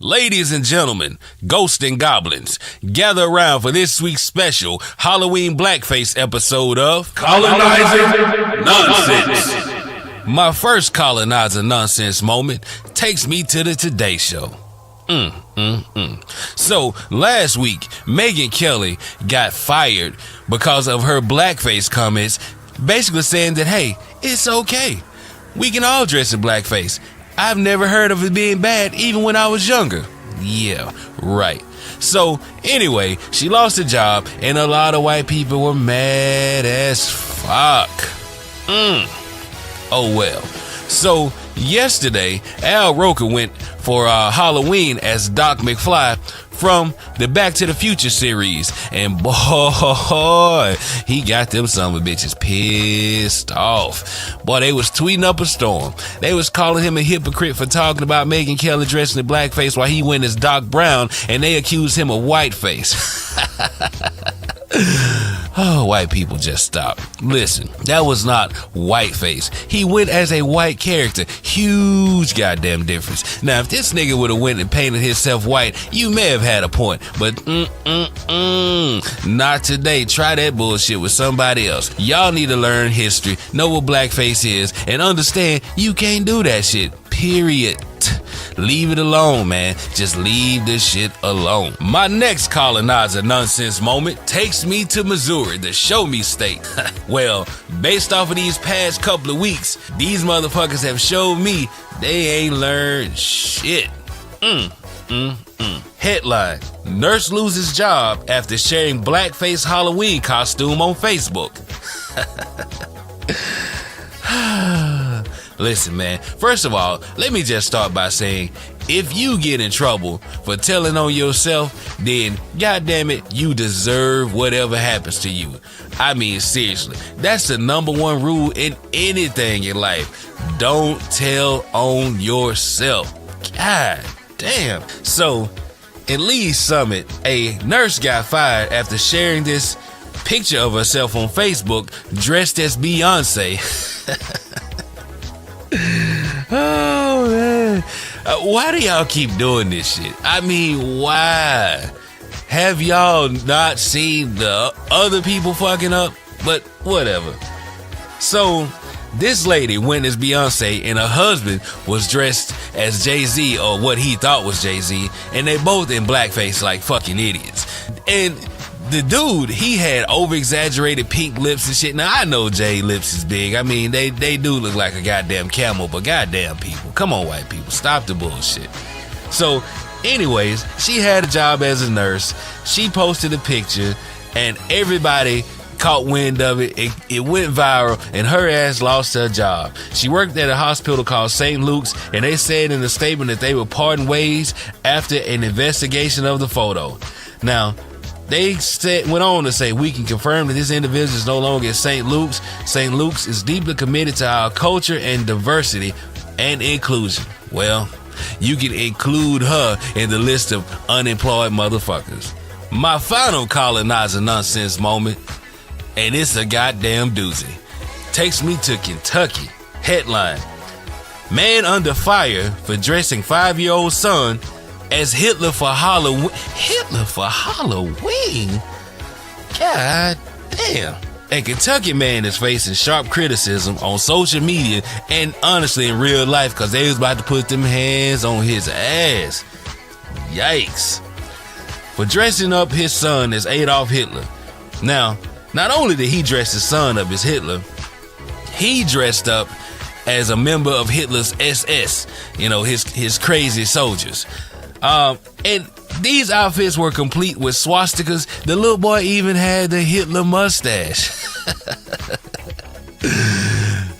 Ladies and gentlemen, ghosts and goblins, gather around for this week's special Halloween Blackface episode of Colonizer Nonsense. My first Colonizer Nonsense moment takes me to the Today Show. So, last week, Megyn Kelly got fired because of her blackface comments, basically saying that, hey, it's okay. We can all dress in blackface. I've never heard of it being bad, even when I was younger. Yeah, right. So, anyway, she lost her job, and a lot of white people were mad as fuck. Oh well. So, yesterday, Al Roker went for Halloween as Doc McFly from the Back to the Future series, and boy, he got them son of a bitches pissed off. Boy, they was tweeting up a storm. They was calling him a hypocrite for talking about Megyn Kelly dressing in blackface while he went as Doc Brown, and they accused him of whiteface. Oh, white people, just stop. Listen, that was not whiteface. He went as a white character. Huge goddamn difference. Now, if this nigga would have went and painted himself white, you may have had a point. But, not today. Try that bullshit with somebody else. Y'all need to learn history, know what blackface is, and understand you can't do that shit. Period. Leave it alone, man. Just leave this shit alone. My next Colonizer Nonsense moment takes me to Missouri, the show me state. Well, based off of these past couple of weeks, these motherfuckers have showed me they ain't learned shit. Headline: Nurse loses job after sharing blackface Halloween costume on Facebook. Listen, man, first of all, let me just start by saying, if you get in trouble for telling on yourself, then goddamn it, you deserve whatever happens to you. I mean, seriously, that's the number one rule in anything in life. Don't tell on yourself. God damn. So, in Lee's Summit, a nurse got fired after sharing this picture of herself on Facebook dressed as Beyonce. Oh, man. Why do y'all keep doing this shit? I mean, why? Have y'all not seen the other people fucking up? But whatever. So, this lady went as Beyonce, and her husband was dressed as Jay-Z, or what he thought was Jay-Z, and they both in blackface like fucking idiots. And the dude, he had over-exaggerated pink lips and shit. Now, I know Jay lips is big. I mean, they do look like a goddamn camel, but goddamn people. Come on, white people. Stop the bullshit. So, anyways, she had a job as a nurse. She posted a picture, and everybody caught wind of it. It went viral, and her ass lost her job. She worked at a hospital called St. Luke's, and they said in a statement that they were parting ways after an investigation of the photo. Now, they went on to say, we can confirm that this individual is no longer at St. Luke's. St. Luke's is deeply committed to our culture and diversity and inclusion. Well, you can include her in the list of unemployed motherfuckers. My final Colonizer Nonsense moment, and it's a goddamn doozy, takes me to Kentucky. Headline: Man under fire for dressing 5-year-old son as Hitler for Halloween. Hitler for Halloween? God damn. A Kentucky man is facing sharp criticism on social media and honestly in real life because they was about to put them hands on his ass. Yikes. For dressing up his son as Adolf Hitler. Now, not only did he dress his son up as Hitler, he dressed up as a member of Hitler's SS, his crazy soldiers. And these outfits were complete with swastikas. The little boy even had the Hitler mustache.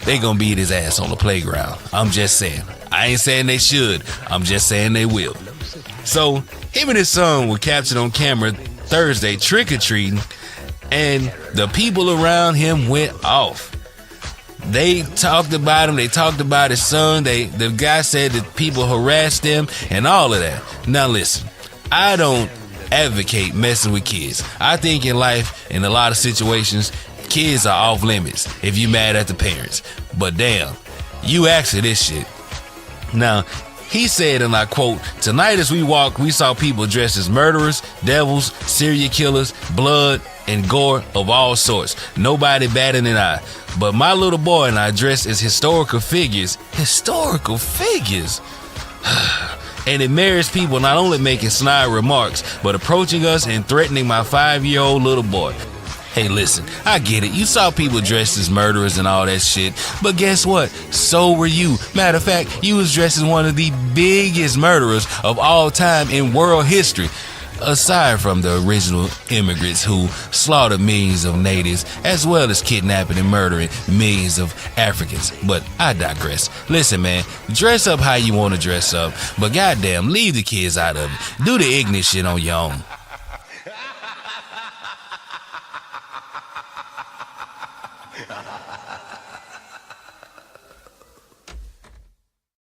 They gonna beat his ass on the playground. I'm just saying. I ain't saying they should. I'm just saying they will. So, him and his son were captured on camera Thursday trick-or-treating, and the people around him went off. They talked about him. They talked about his son. The guy said that people harassed him and all of that. Now listen, I don't advocate messing with kids. I think in life, in a lot of situations, kids are off limits if you mad at the parents. But damn, you asked for this shit. Now, He said, and I quote, "Tonight as we walked, we saw people dressed as murderers, devils, serial killers, blood, and gore of all sorts. Nobody batted an eye. But my little boy and I dressed as historical figures." Historical figures? "And it merits people not only making snide remarks, but approaching us and threatening my 5-year-old little boy." Hey, listen, I get it. You saw people dressed as murderers and all that shit. But guess what? So were you. Matter of fact, you was dressed as one of the biggest murderers of all time in world history. Aside from the original immigrants who slaughtered millions of natives, as well as kidnapping and murdering millions of Africans. But I digress. Listen, man, dress up how you want to dress up. But goddamn, leave the kids out of it. Do the ignorant shit on your own.